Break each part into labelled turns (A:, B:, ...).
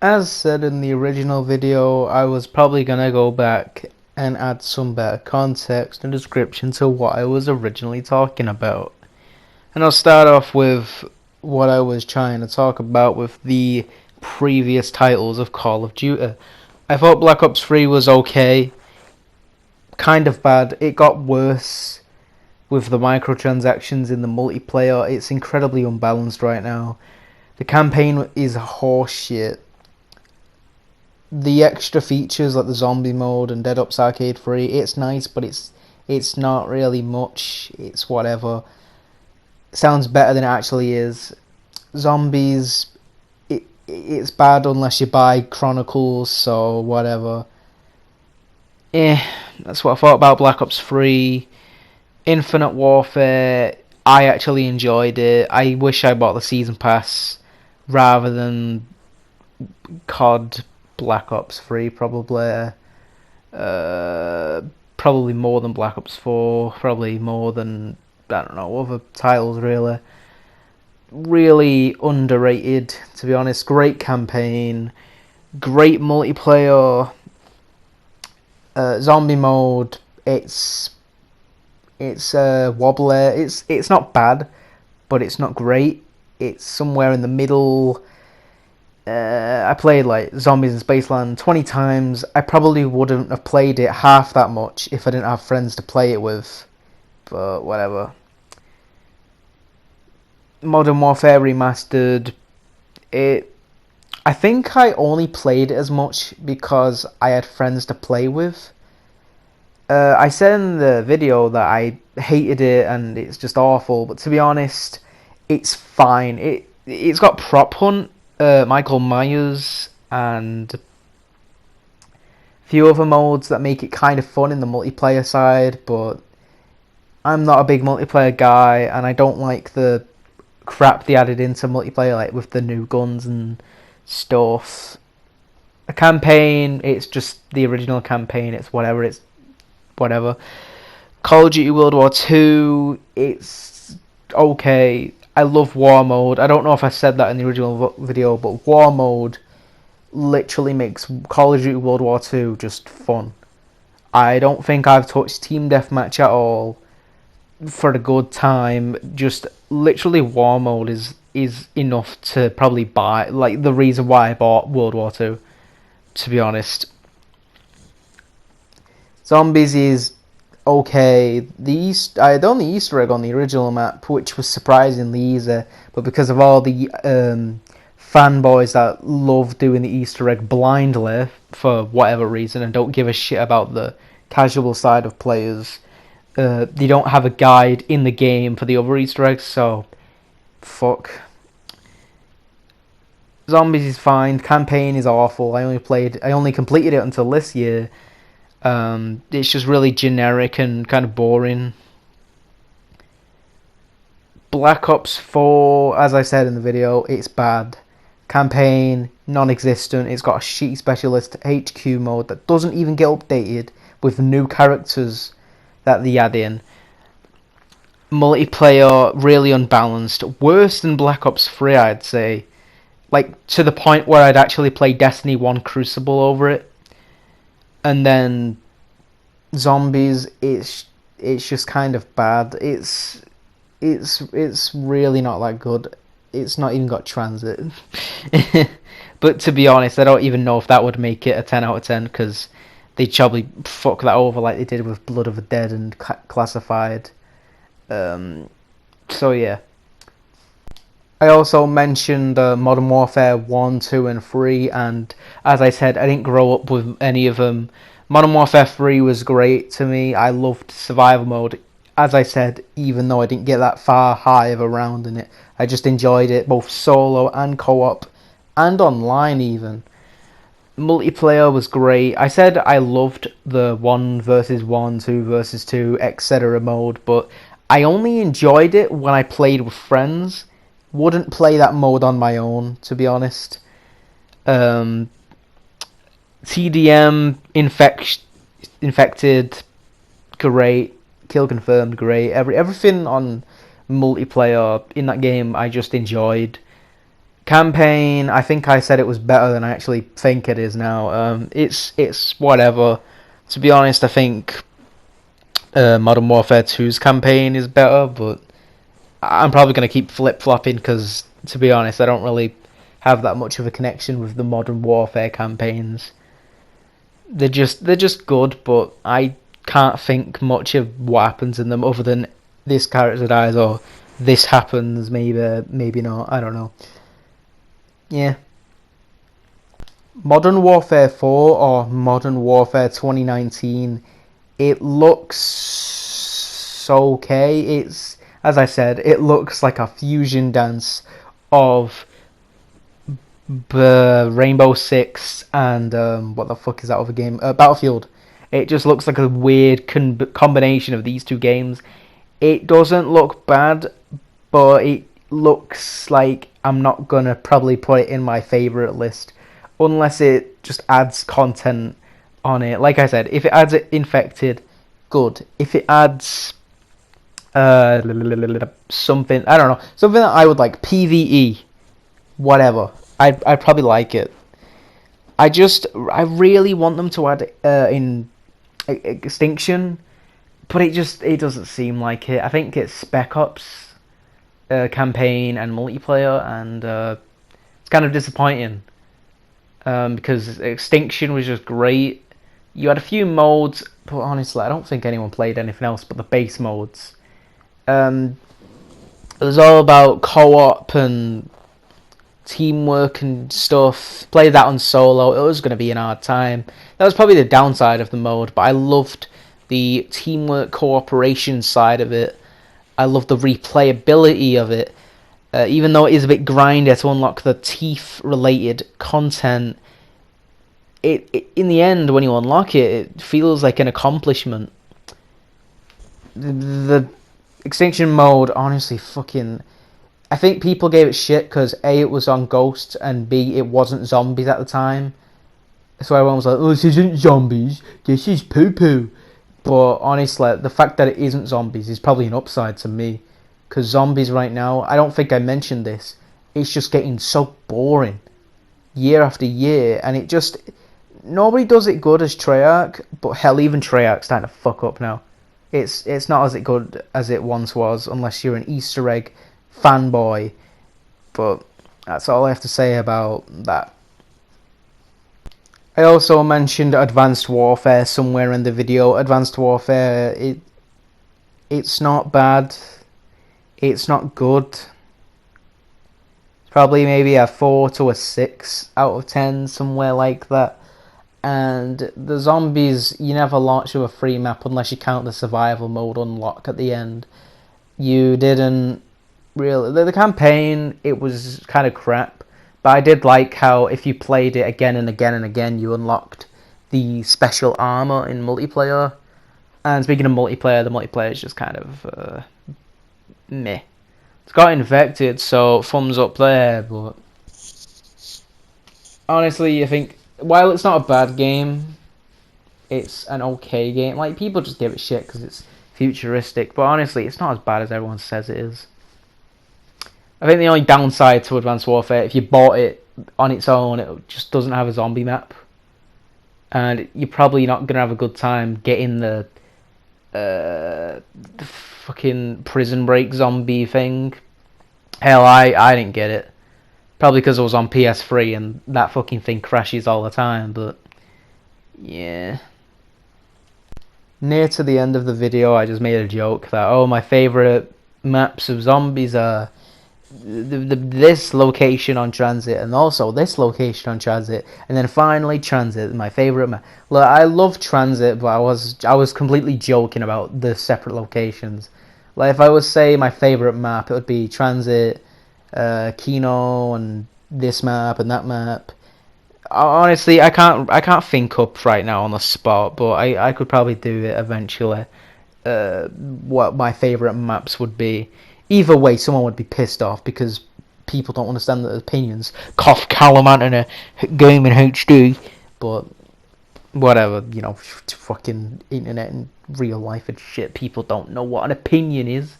A: As said in the original video, I was probably gonna go back and add some better context and description to what I was originally talking about. And I'll start off with what I was trying to talk about with the previous titles of Call of Duty. I thought Black Ops 3 was okay, kind of bad. It got worse with the microtransactions in the multiplayer. It's incredibly unbalanced right now. The campaign is horseshit. The extra features like the zombie mode and Dead Ops Arcade 3, it's nice, but it's not really much. It's whatever. It sounds better than it actually is. Zombies, it's bad unless you buy Chronicles, so whatever. That's what I thought about Black Ops 3. Infinite Warfare, I actually enjoyed it. I wish I bought the Season Pass rather than COD Black Ops 3, probably. Probably more than Black Ops 4, probably more than, I don't know, other titles really. Really underrated, to be honest. Great campaign, great multiplayer. Zombie mode, it's wobbly. It's not bad, but it's not great. It's somewhere in the middle. I played like Zombies in Spaceland 20 times. I probably wouldn't have played it half that much if I didn't have friends to play it with. But whatever. Modern Warfare Remastered. I think I only played it as much because I had friends to play with. I said in the video that I hated it and it's just awful, but to be honest, it's fine. It's got Prop Hunt, Michael Myers, and a few other modes that make it kind of fun in the multiplayer side, but I'm not a big multiplayer guy, and I don't like the crap they added into multiplayer, like with the new guns and stuff. A campaign, it's just the original campaign, it's whatever. Call of Duty World War II, it's okay. I love War Mode. I don't know if I said that in the original video, but War Mode literally makes Call of Duty World War II just fun. I don't think I've touched Team Deathmatch at all for a good time. Just literally War Mode is enough to probably buy, like the reason why I bought World War II, to be honest. Zombies is okay. I had only Easter egg on the original map, which was surprisingly easy, but because of all the fanboys that love doing the Easter egg blindly for whatever reason and don't give a shit about the casual side of players, they don't have a guide in the game for the other Easter eggs, so fuck. Zombies is fine. Campaign is awful. I only completed it until this year. It's just really generic and kind of boring. Black Ops 4, as I said in the video, it's bad. Campaign, non-existent. It's got a shitty specialist HQ mode that doesn't even get updated with new characters that they add in. Multiplayer, really unbalanced. Worse than Black Ops 3, I'd say. Like, to the point where I'd actually play Destiny 1 Crucible over it. And then Zombies, it's just kind of bad. It's really not that good. It's not even got transit. But to be honest, I don't even know if that would make it a 10 out of 10, because they'd probably fuck that over like they did with Blood of the Dead and Classified. So yeah. I also mentioned Modern Warfare 1, 2 and 3, and as I said, I didn't grow up with any of them. Modern Warfare 3 was great to me. I loved survival mode. As I said, even though I didn't get that far high of a round in it, I just enjoyed it, both solo and co-op, and online even. Multiplayer was great. I said I loved the 1 versus 1, 2 versus 2, etc. mode, but I only enjoyed it when I played with friends. Wouldn't play that mode on my own, to be honest. TDM, infected, great. Kill confirmed, great. Everything on multiplayer in that game I just enjoyed. Campaign, I think I said it was better than I actually think it is now. It's whatever. To be honest, I think Modern Warfare 2's campaign is better, but I'm probably going to keep flip-flopping because, to be honest, I don't really have that much of a connection with the Modern Warfare campaigns. They're just good, but I can't think much of what happens in them other than this character dies or this happens, maybe not, I don't know. Yeah. Modern Warfare 4 or Modern Warfare 2019, it looks okay. It's, as I said, it looks like a fusion dance of Rainbow Six and what the fuck is that other game? Battlefield. It just looks like a weird combination of these two games. It doesn't look bad, but it looks like I'm not gonna probably put it in my favorite list unless it just adds content on it. Like I said, if it adds Infected, good. If it adds something, I don't know, something that I would like, PvE, whatever, I'd probably like it. I really want them to add in Extinction, but it doesn't seem like it. I think it's Spec Ops campaign and multiplayer, and it's kind of disappointing because Extinction was just great. You had a few modes, but honestly, I don't think anyone played anything else but the base modes. It was all about co-op and teamwork and stuff. Played that on solo. It was going to be an hard time. That was probably the downside of the mode, but I loved the teamwork cooperation side of it. I love the replayability of it. Even though it is a bit grindy to unlock the teeth-related content, it in the end, when you unlock it, it feels like an accomplishment. The Extinction mode, honestly, fucking... I think people gave it shit because A, it was on Ghosts, and B, it wasn't zombies at the time. So everyone was like, oh, this isn't zombies, this is poo-poo. But honestly, the fact that it isn't zombies is probably an upside to me. Because zombies right now, I don't think I mentioned this, it's just getting so boring. Year after year, and it just... Nobody does it good as Treyarch, but hell, even Treyarch's starting to fuck up now. It's not as good as it once was, unless you're an Easter egg fanboy. But that's all I have to say about that. I also mentioned Advanced Warfare somewhere in the video. Advanced Warfare, it's not bad. It's not good. It's probably maybe a 4 to a 6 out of 10, somewhere like that. And the zombies, you never launch with a free map unless you count the survival mode unlock at the end. You didn't really... The campaign, it was kind of crap. But I did like how if you played it again and again and again, you unlocked the special armor in multiplayer. And speaking of multiplayer, the multiplayer is just kind of meh. It's got Infected, so thumbs up there. But honestly, I think while it's not a bad game, it's an okay game. Like, people just give it shit because it's futuristic. But honestly, it's not as bad as everyone says it is. I think the only downside to Advanced Warfare, if you bought it on its own, it just doesn't have a zombie map. And you're probably not going to have a good time getting the fucking Prison Break zombie thing. Hell, I didn't get it. Probably because it was on PS3 and that fucking thing crashes all the time, but yeah. Near to the end of the video, I just made a joke that, oh, my favourite maps of zombies are this location on Transit and also this location on Transit, and then finally Transit, my favourite map. Look, I love Transit, but I was completely joking about the separate locations. Like, if I was say my favourite map, it would be Transit, Kino, and this map and that map. Honestly, I can't think up right now on the spot, but I could probably do it eventually. What my favourite maps would be. Either way, someone would be pissed off because people don't understand their opinions. Cough Calaman and a game in HD, but whatever, you know, fucking internet and real life and shit. People don't know what an opinion is.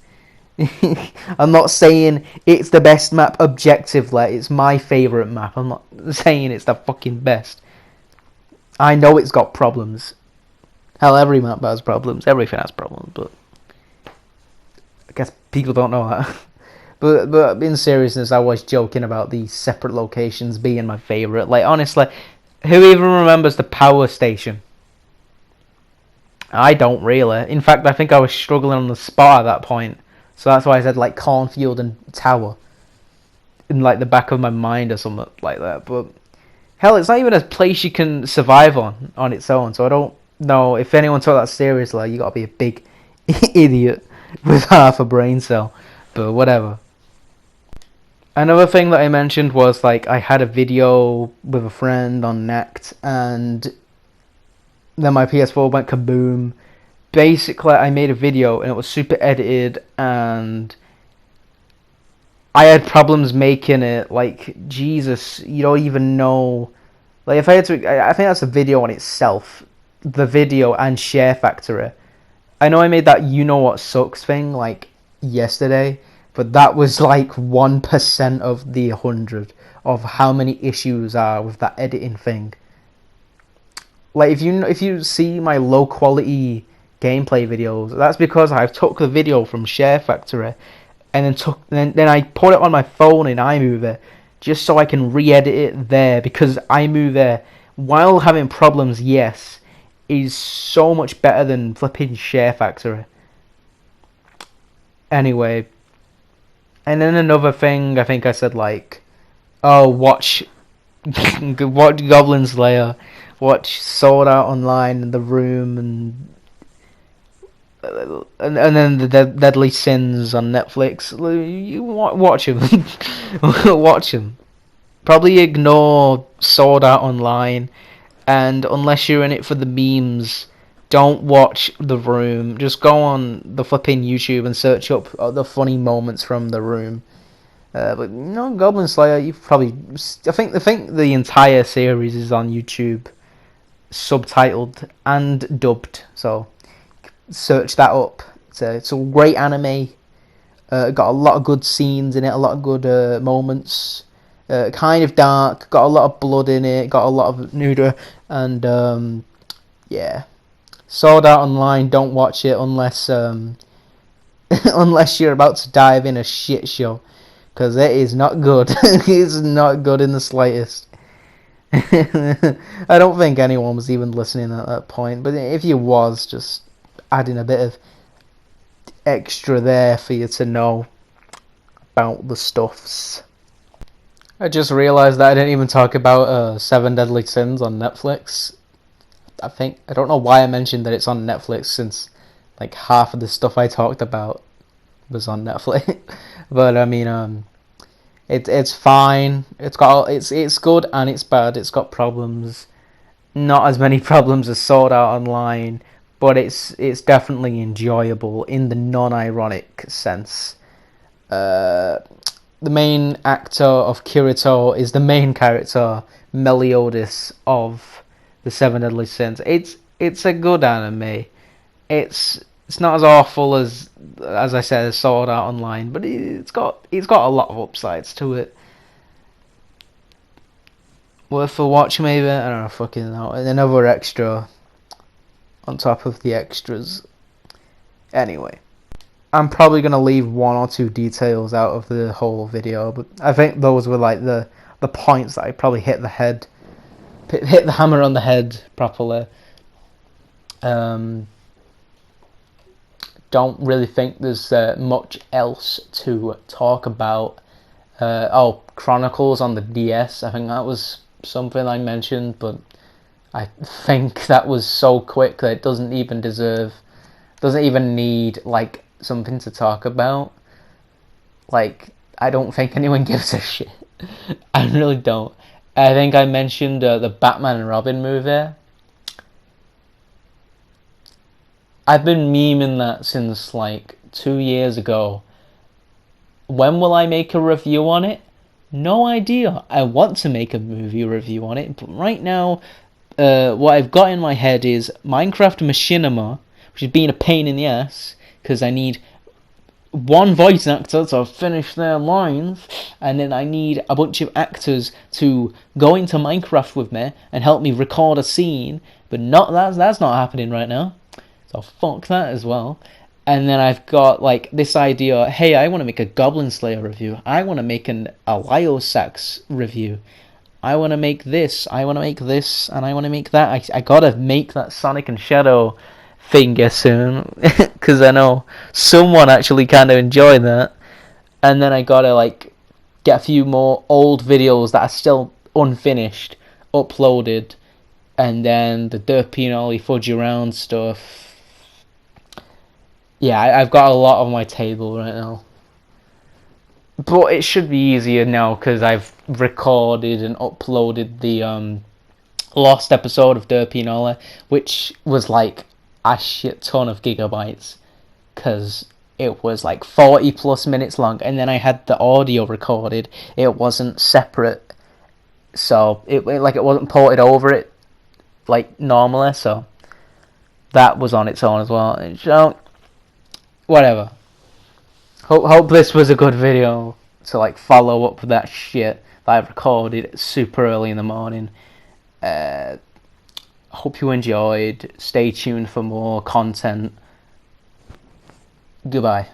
A: I'm not saying it's the best map objectively. It's my favourite map. I'm not saying it's the fucking best. I know it's got problems. Hell, every map has problems. Everything has problems, but I guess people don't know that. But in seriousness, I was joking about these separate locations being my favourite. Like, honestly, who even remembers the power station? I don't really. In fact, I think I was struggling on the spot at that point. So that's why I said, like, cornfield and tower. In, like, the back of my mind or something like that. But, hell, it's not even a place you can survive on its own. So I don't know. If anyone took that seriously, you gotta be a big idiot with half a brain cell. But whatever. Another thing that I mentioned was, like, I had a video with a friend on Next, and then my PS4 went kaboom. Basically, I made a video, and it was super edited, and I had problems making it. Like, Jesus, you don't even know. Like, if I had to, I think that's a video on itself. The video and SHAREfactory. I know I made that you know what sucks thing, like, yesterday. But that was like 1% of the 100 of how many issues are with that editing thing. Like, if you see my low quality gameplay videos, that's because I took the video from SHAREfactory and then I put it on my phone in iMovie just so I can re-edit it there, because iMovie, while having problems, yes, is so much better than flipping SHAREfactory. Anyway. And then another thing, I think I said, like, oh, watch Goblin Slayer, watch Sword Art Online in The Room, and then the Deadly Sins on Netflix. You watch them, watch them. Probably ignore Sword Art Online, and unless you're in it for the memes, don't watch The Room. Just go on the flipping YouTube and search up the funny moments from The Room. But no, Goblin Slayer, you've probably... I think the entire series is on YouTube, subtitled and dubbed. So search that up. It's a great anime. Got a lot of good scenes in it, a lot of good moments. Kind of dark. Got a lot of blood in it. Got a lot of nudity, and yeah. Sword Art Online, don't watch it unless unless you're about to dive in a shit show, because it is not good. It's not good in the slightest. I don't think anyone was even listening at that point, but if you was, just adding a bit of extra there for you to know about the stuffs. I just realised that I didn't even talk about 7 Deadly Sins on Netflix. I don't know why I mentioned that it's on Netflix, since like half of the stuff I talked about was on Netflix. But I mean, it's fine. It's good and it's bad. It's got problems. Not as many problems as Sword Art Online, but it's definitely enjoyable in the non-ironic sense. The main actor of Kirito is the main character, Meliodas, of the 7 Deadly Sins. It's a good anime. It's not as awful as I said, as Sword Art Online, but it's got a lot of upsides to it. Worth a watch, maybe. I don't know, fucking know. And another extra on top of the extras. Anyway, I'm probably gonna leave 1 or 2 details out of the whole video, but I think those were like the points that I probably hit the hammer on the head properly. Don't really think there's much else to talk about. Chronicles on the DS. I think that was something I mentioned, but I think that was so quick that it doesn't even need like something to talk about. Like, I don't think anyone gives a shit. I really don't. I think I mentioned the Batman and Robin movie. I've been memeing that since like 2 years ago. When will I make a review on it? No idea. I want to make a movie review on it, but right now, what I've got in my head is Minecraft Machinima, which is being a pain in the ass, because I need one voice actor to finish their lines, and then I need a bunch of actors to go into Minecraft with me and help me record a scene, but that's not happening right now, so fuck that as well. And then I've got like this idea, hey, I want to make a Goblin Slayer review, I want to make a Liosax review, I want to make this, I want to make this, and I want to make that. I gotta make that Sonic and Shadow thing soon, because I know someone actually kind of enjoyed that. And then I gotta like get a few more old videos that are still unfinished uploaded, and then the DerpADuh fudge around stuff. Yeah, I've got a lot on my table right now, but it should be easier now because I've recorded and uploaded the lost episode of DerpADuh, which was like a shit ton of gigabytes, because it was like 40 plus minutes long, and then I had the audio recorded. It wasn't separate, so it wasn't ported over it like normally, so that was on its own as well. So whatever. Hope this was a good video to like follow up with that shit that I've recorded super early in the morning. Hope you enjoyed. Stay tuned for more content. Goodbye.